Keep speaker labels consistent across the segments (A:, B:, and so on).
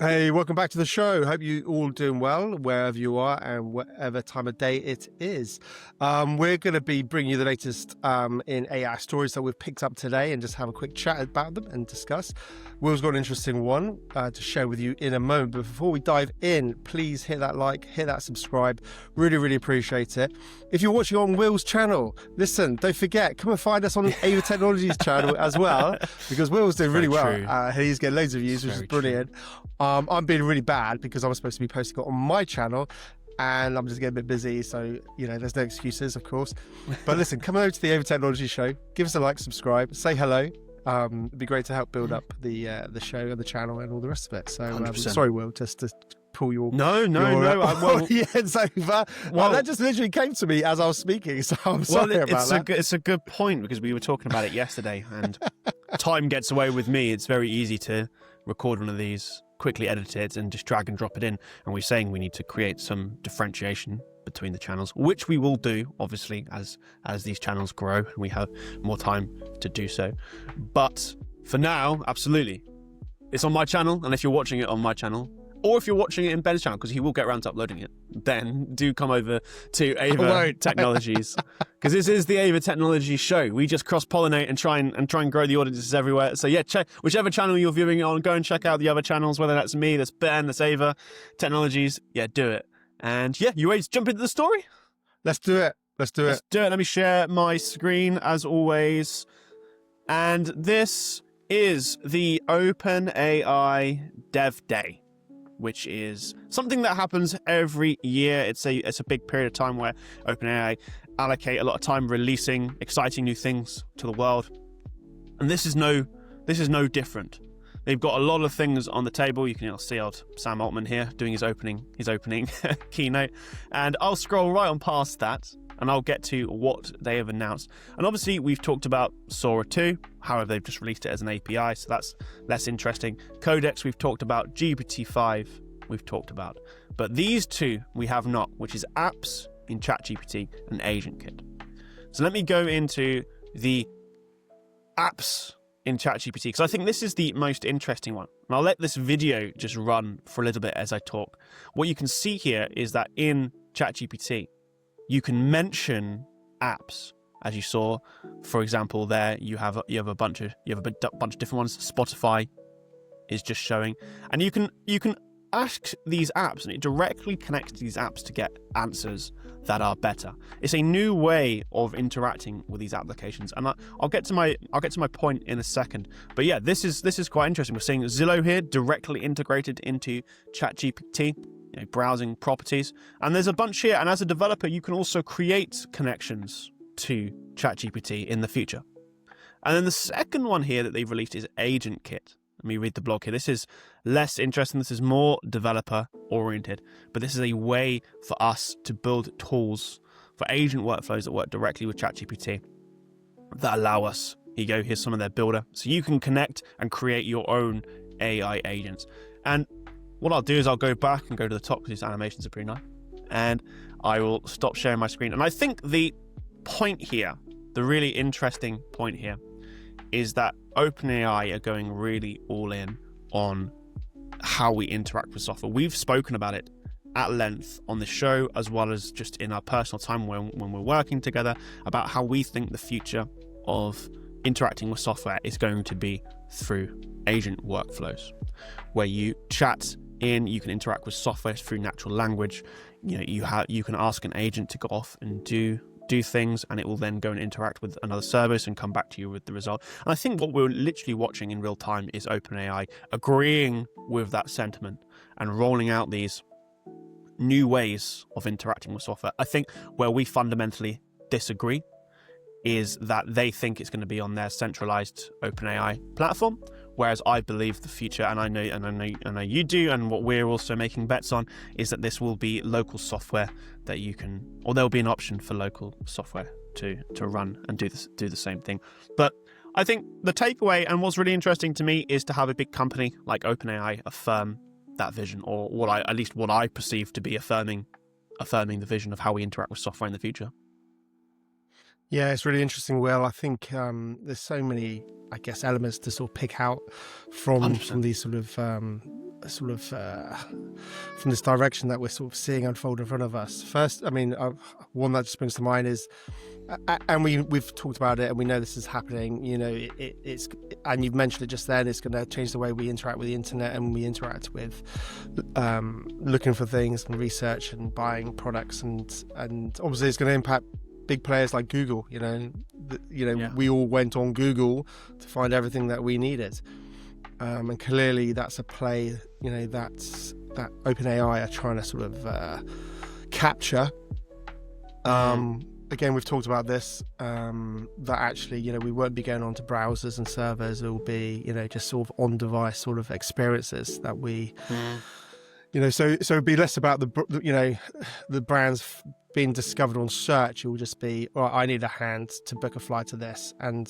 A: Hey, welcome back to the show. Hope you all doing well, wherever you are and whatever time of day it is. We're going to be bringing you the latest in AI stories that we've picked up today and just have a quick chat about them and discuss. Will's got an interesting one to share with you in a moment. But before we dive in, please hit that like, hit that subscribe. Really, really appreciate it. If you're watching on Will's channel, listen, don't forget, come and find us on Ava Technologies channel as well, because Will's doing really well. He's getting loads of views, which is brilliant. I'm being really bad because I'm supposed to be posting it on my channel and I'm just getting a bit busy. So, you know, there's no excuses, of course. But listen, come over to the Ava Technology show, give us a like, subscribe, say hello. It'd be great to help build up the show and the channel and all the rest of it. So, sorry, Will, just to pull your...
B: No.
A: Yeah, it's over. Well, that just literally came to me as I was speaking. So I'm sorry about that.
B: It's a good point because we were talking about it yesterday and time gets away with me. It's very easy to record one of these, quickly edit it and just drag and drop it in, and we're saying we need to create some differentiation between the channels, which we will do obviously as these channels grow and we have more time to do so. But for now, absolutely, it's on my channel, and if you're watching it on my channel, or if you're watching it in Ben's channel, because he will get around to uploading it, then do come over to Ava Technologies, because this is the Ava Technologies show. We just cross-pollinate and try and grow the audiences everywhere. So yeah, check whichever channel you're viewing it on, go and check out the other channels, whether that's me, that's Ben, that's Ava Technologies. Yeah, do it. And yeah, you ready to jump into the story?
A: Let's do it.
B: Let me share my screen as always. And this is the OpenAI Dev Day, which is something that happens every year. It's a big period of time where OpenAI allocate a lot of time releasing exciting new things to the world. And this is no different. They've got a lot of things on the table. You can see old Sam Altman here doing his opening keynote. And I'll scroll right on past that and I'll get to what they have announced. And obviously we've talked about Sora 2, however they've just released it as an API, so that's less interesting. Codex we've talked about, GPT-5 we've talked about. But these two we have not, which is apps in ChatGPT and AgentKit. So let me go into the apps in ChatGPT, because I think this is the most interesting one. And I'll let this video just run for a little bit as I talk. What you can see here is that in ChatGPT, you can mention apps, as you saw. For example, there you have a bunch of different ones. Spotify is just showing, and you can ask these apps, and it directly connects these apps to get answers that are better. It's a new way of interacting with these applications, and I'll get to my point in a second. But yeah, this is quite interesting. We're seeing Zillow here directly integrated into ChatGPT. Browsing properties, and there's a bunch here, and as a developer you can also create connections to ChatGPT in the future. And then the second one here that they've released is AgentKit. Let me read the blog here. This is less interesting, this is more developer oriented, but this is a way for us to build tools for agent workflows that work directly with ChatGPT that allow us, here's some of their builder, so you can connect and create your own AI agents. And what I'll do is I'll go back and go to the top, because these animations are pretty nice, and I will stop sharing my screen. And I think the point here, the really interesting point here, is that OpenAI are going really all in on how we interact with software. We've spoken about it at length on the show, as well as just in our personal time when we're working together, about how we think the future of interacting with software is going to be through agent workflows, where you chat in, you can interact with software through natural language. You can ask an agent to go off and do things, and it will then go and interact with another service and come back to you with the result. And I think what we're literally watching in real time is OpenAI agreeing with that sentiment and rolling out these new ways of interacting with software. I think where we fundamentally disagree is that they think it's going to be on their centralized OpenAI platform, whereas I believe the future, and I know you do, and what we're also making bets on, is that this will be local software that you can, or there'll be an option for local software to run and do the same thing. But I think the takeaway, and what's really interesting to me, is to have a big company like OpenAI affirm that vision, or at least what I perceive to be affirming the vision of how we interact with software in the future.
A: Yeah, it's really interesting, Will. I think there's so many, elements to sort of pick out from these sort of sort of from this direction that we're sort of seeing unfold in front of us. First, I mean, one that just springs to mind is, and we've talked about it, and we know this is happening. You know, it's and you've mentioned it just then. It's going to change the way we interact with the internet, and we interact with looking for things and research and buying products, and obviously it's going to impact big players like Google. We all went on Google to find everything that we needed, and clearly that's a play. That OpenAI are trying to sort of capture. Again, we've talked about this, that actually, we won't be going on to browsers and servers. It will be, just sort of on-device sort of experiences that we, so it'd be less about the brands being discovered on search. It will just be, I need a hand to book a flight to this. And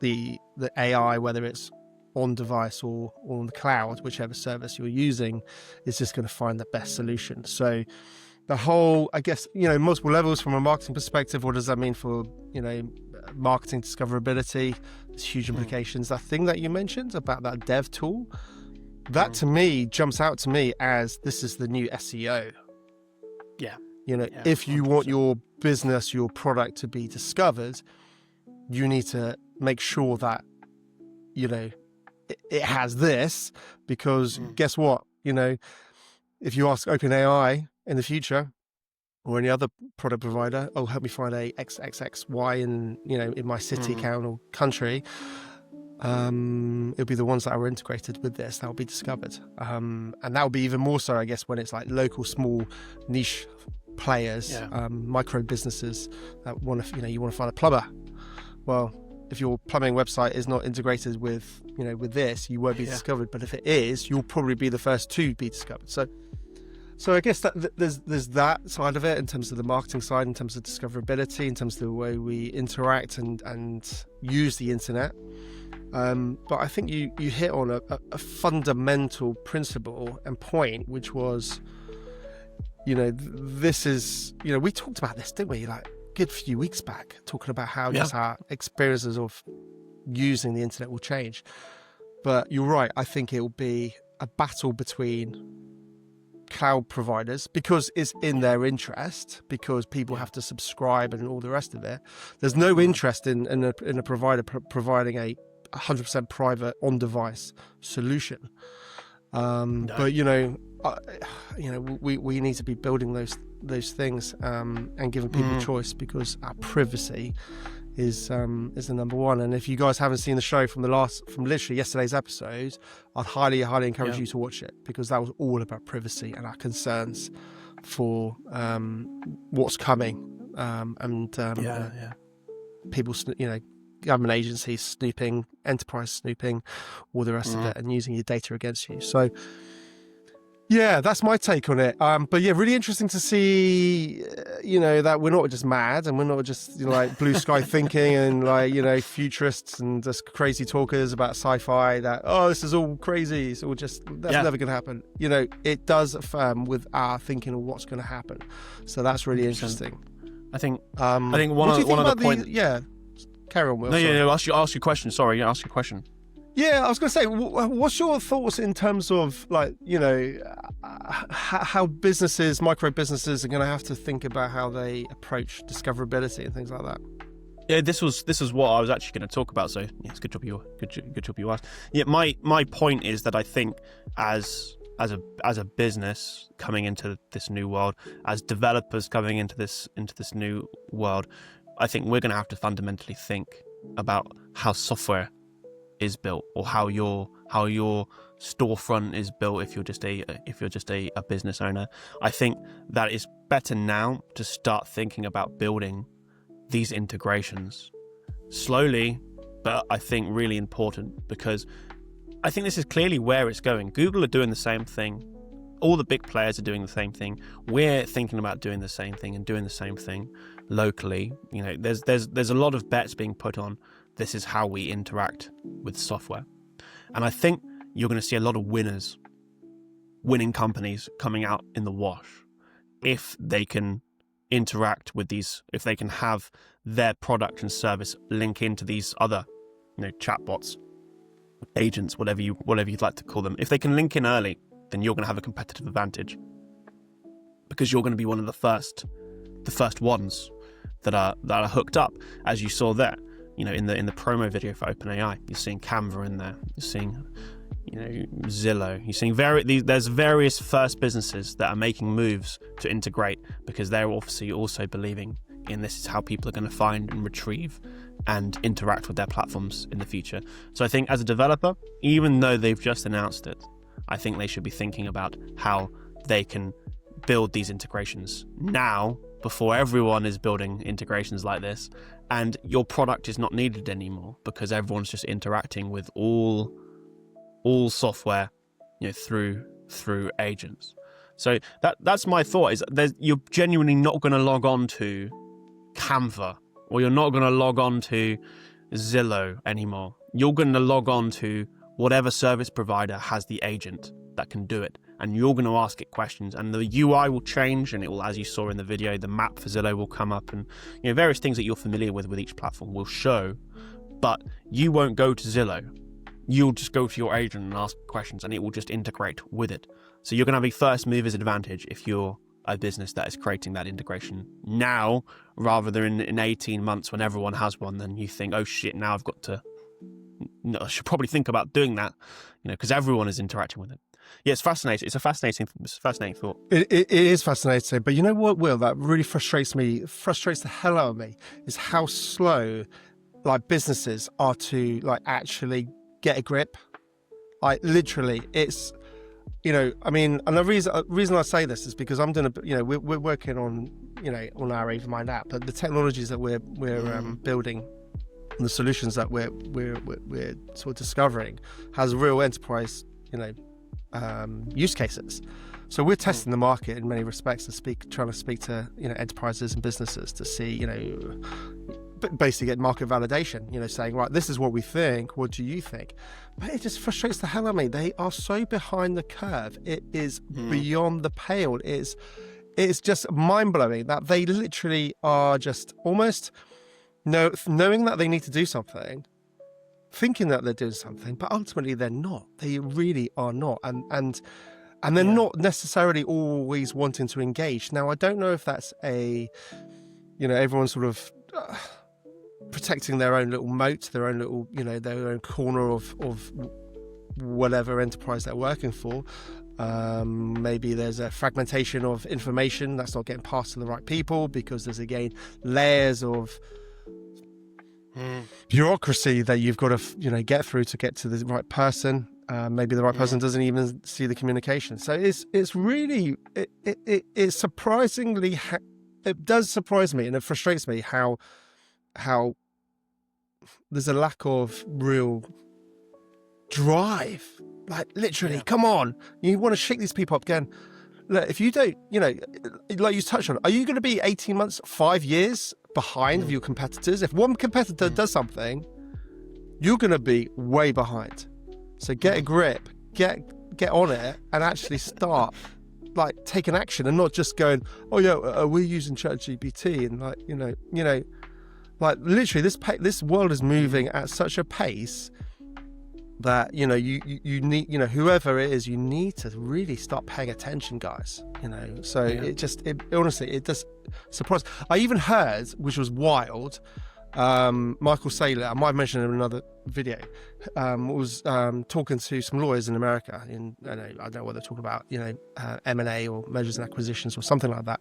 A: the AI, whether it's on device or on the cloud, whichever service you're using, is just going to find the best solution. So the whole, I guess, multiple levels from a marketing perspective, what does that mean for, marketing discoverability? There's huge implications. That thing that you mentioned about that dev tool, that to me jumps out to me as this is the new SEO.
B: Yeah.
A: If you 100%. Want your business, your product to be discovered, you need to make sure that, it has this, because guess what? If you ask OpenAI in the future or any other product provider, help me find a XXXY in my city, town or country, it'll be the ones that are integrated with this that will be discovered. And that will be even more so, I guess, when it's like local, small, niche players, micro businesses that want to, you want to find a plumber. Well, if your plumbing website is not integrated with, with this, you won't be discovered. But if it is, you'll probably be the first to be discovered. So I guess that there's that side of it in terms of the marketing side, in terms of discoverability, in terms of the way we interact and use the internet. But I think you hit on a fundamental principle and point, which was, this is, we talked about this, didn't we? Like a good few weeks back, talking about how just our experiences of using the internet will change. But you're right. I think it will be a battle between cloud providers, because it's in their interest, because people have to subscribe and all the rest of it. There's no interest in a provider providing a 100% private on-device solution. But we need to be building those things and giving people choice, because our privacy is the number one. And if you guys haven't seen the show from literally yesterday's episode, I'd highly encourage you to watch it, because that was all about privacy and our concerns for what's coming, people, government agencies snooping, enterprise snooping, all the rest of it, and using your data against you. So yeah, that's my take on it. But yeah, really interesting to see, that we're not just mad, and we're not just like blue sky thinking and futurists and just crazy talkers about sci-fi that, this is all crazy. It's all that's never going to happen. It does affirm with our thinking of what's going to happen. So that's really 100%. Interesting.
B: I think one other point.
A: Carry on, Will.
B: No, ask your question. Sorry, ask your question.
A: Yeah, I was going to say, what's your thoughts in terms of how businesses, micro businesses, are going to have to think about how they approach discoverability and things like that?
B: Yeah, this was what I was actually going to talk about. So yeah, it's good job you asked. Yeah, my point is that I think as a business coming into this new world, as developers coming into this new world, I think we're going to have to fundamentally think about how software is built, or how your storefront is built if you're just a business owner. I think that it's better now to start thinking about building these integrations slowly, but I think really important, because I think this is clearly where it's going. Google are doing the same thing. All the big players are doing the same thing. We're thinking about doing the same thing and doing the same thing locally. There's a lot of bets being put on. This is how we interact with software. And I think you're going to see a lot of winning companies coming out in the wash if they can interact with these, if they can have their product and service link into these other, chatbots, agents, whatever you'd like to call them. If they can link in early then you're going to have a competitive advantage, because you're going to be one of the first ones that are hooked up, as you saw there. You know, in the promo video for OpenAI, you're seeing Canva in there. You're seeing, you know, Zillow. You're seeing there's various first businesses that are making moves to integrate, because they're obviously also believing in this is how people are going to find and retrieve and interact with their platforms in the future. So I think as a developer, even though they've just announced it, I think they should be thinking about how they can build these integrations now, before everyone is building integrations like this, and your product is not needed anymore, because everyone's just interacting with all software, you know, through agents. So that's my thought, is you're genuinely not going to log on to Canva, or you're not going to log on to Zillow anymore. You're going to log on to whatever service provider has the agent that can do it, and you're going to ask it questions, and the UI will change, and it will, as you saw in the video, the map for Zillow will come up, and, you know, various things that you're familiar with each platform will show, but you won't go to Zillow. You'll just go to your agent and ask questions, and it will just integrate with it. So you're going to have a first mover's advantage if you're a business that is creating that integration now, rather than in 18 months when everyone has one. Then you think, oh shit, now I've got to, no, I should probably think about doing that, you know, because everyone is interacting with it. Yeah, it's fascinating. It's a fascinating thought.
A: It is fascinating. But you know what, Will, that really frustrates the hell out of me, is how slow like businesses are to like actually get a grip. Like literally, it's, you know, I mean, and the reason I say this is because I'm doing you know, we're working on, you know, on our Avamind app, but the technologies that we're building and the solutions that we're sort of discovering has real enterprise, you know, use cases. So we're testing the market in many respects and trying to speak to, you know, enterprises and businesses to see, you know, basically get market validation, you know, saying, right, this is what we think, what do you think? But it just frustrates the hell out of me. They are so behind the curve. It is beyond the pale. It's just mind-blowing that they literally are just almost knowing that they need to do something, thinking that they're doing something, but ultimately they're not. They really are not. And they're not necessarily always wanting to engage. Now, I don't know if that's you know, everyone's sort of protecting their own little moat, their own little, you know, their own corner of whatever enterprise they're working for. Maybe there's a fragmentation of information that's not getting passed to the right people, because there's, again, layers of bureaucracy that you've got to, you know, get through to get to the right person. Maybe the right person doesn't even see the communication. So it's really, it's surprisingly, it does surprise me, and it frustrates me how there's a lack of real drive. Like literally, come on, you want to shake these people up again. Look, if you don't, you know, like you touched on, are you going to be 18 months, 5 years behind your competitors? If one competitor does something, you're going to be way behind. So get a grip, get on it, and actually start like taking action, and not just going, oh yeah, we're using ChatGPT, and like, you know, like literally this world is moving at such a pace that, you know, you need, you know, whoever it is, you need to really start paying attention, guys, you know. So it honestly, it does surprise. I even heard, which was wild, Michael Saylor, I might have mentioned in another video, was talking to some lawyers in America, I don't know what they're talking about, you know, M&A or mergers and acquisitions or something like that.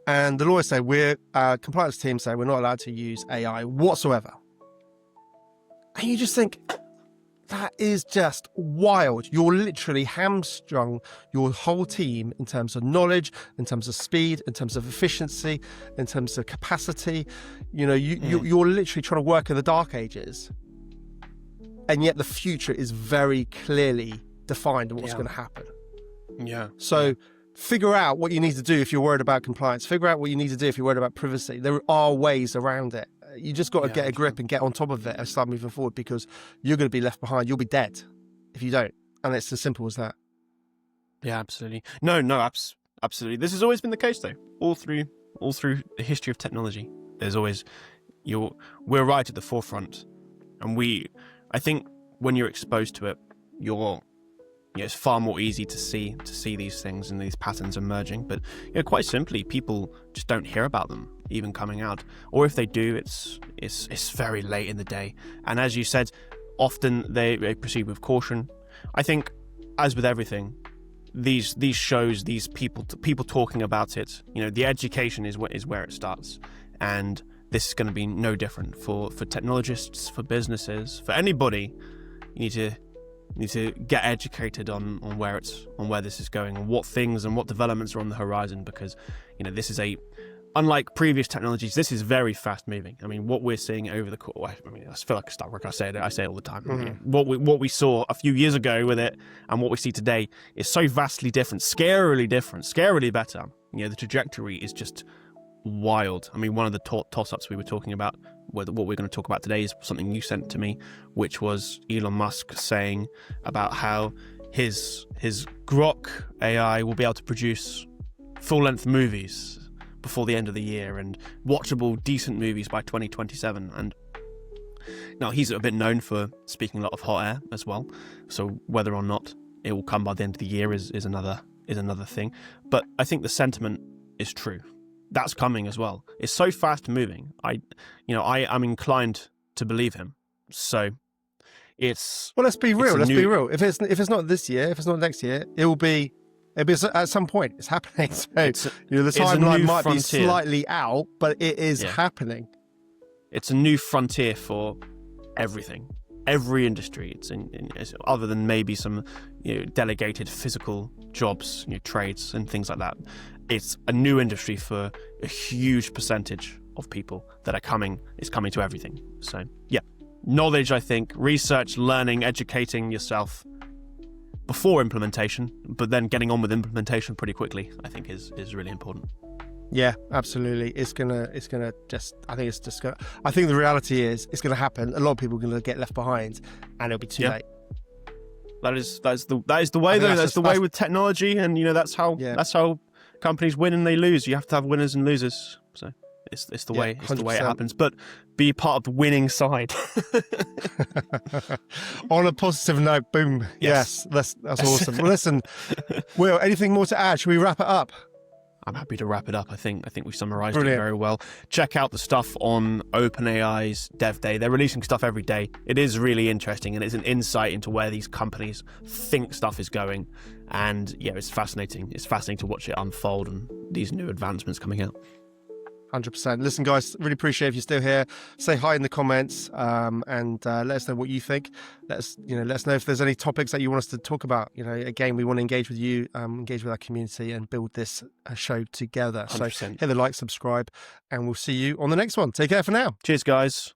A: And the lawyers say, we're compliance team say we're not allowed to use AI whatsoever. And you just think, that is just wild. You're literally hamstrung your whole team in terms of knowledge, in terms of speed, in terms of efficiency, in terms of capacity. You know, you're literally trying to work in the dark ages. And yet the future is very clearly defined in what's going to happen.
B: Yeah.
A: So figure out what you need to do if you're worried about compliance. Figure out what you need to do if you're worried about privacy. There are ways around it. You just got to get a grip and get on top of it and start moving forward, because you're going to be left behind. You'll be dead if you don't. And it's as simple as that.
B: Yeah, absolutely. No, absolutely. This has always been the case, though. All through the history of technology, there's always we're right at the forefront, and I think when you're exposed to it, you're it's far more easy to see these things and these patterns emerging. But quite simply, people just don't hear about them even coming out, or if they do, it's very late in the day. And as you said, often they proceed with caution. I think, as with everything, these shows, these people talking about it, the education is where it starts, and this is going to be no different for technologists, for businesses, for anybody. You need to get educated on where this is going, and what things and what developments are on the horizon, because this is unlike previous technologies, this is very fast moving. I mean, what we're seeing over the course, I feel like a Star Wars, I say it all the time.
A: Mm-hmm.
B: What we saw a few years ago with it and what we see today is so vastly different, scarily better. The trajectory is just wild. I mean, one of the toss-ups we were talking about, what we're going to talk about today, is something you sent to me, which was Elon Musk saying about how his Grok AI will be able to produce full-length movies before the end of the year, and watchable, decent movies by 2027. And now he's a bit known for speaking a lot of hot air as well. So whether or not it will come by the end of the year is another thing. But I think the sentiment is true. That's coming as well. It's so fast moving. I'm inclined to believe him. So let's be real.
A: If it's not this year, if it's not next year, it'll be at some point. It's happening. So the timeline might be slightly out, but it is happening. It's
B: a new frontier for everything, every industry. It's other than maybe some delegated physical jobs, trades and things like that. It's a new industry for a huge percentage of people that are coming to everything. So knowledge, I think, research, learning, educating yourself before implementation, but then getting on with implementation pretty quickly, I think is really important.
A: Yeah, absolutely. I think the reality is it's going to happen. A lot of people are going to get left behind, and it'll be too late.
B: That is the way, though. That's the way with technology, and that's how companies win and they lose. You have to have winners and losers. So it's the way it happens. But be part of the winning side.
A: On a positive note, boom. Yes, that's awesome. Well, listen, Will, anything more to add? Should we wrap it up?
B: I'm happy to wrap it up. I think we summarized it very well. Check out the stuff on OpenAI's Dev Day. They're releasing stuff every day. It is really interesting, and it's an insight into where these companies think stuff is going. And it's fascinating. It's fascinating to watch it unfold and these new advancements coming out.
A: 100%. Listen, guys, really appreciate if you're still here. Say hi in the comments, and let us know what you think. Let us know if there's any topics that you want us to talk about. Again, we want to engage with you, engage with our community, and build this show together. 100%. So hit the like, subscribe, and we'll see you on the next one. Take care for now.
B: Cheers, guys.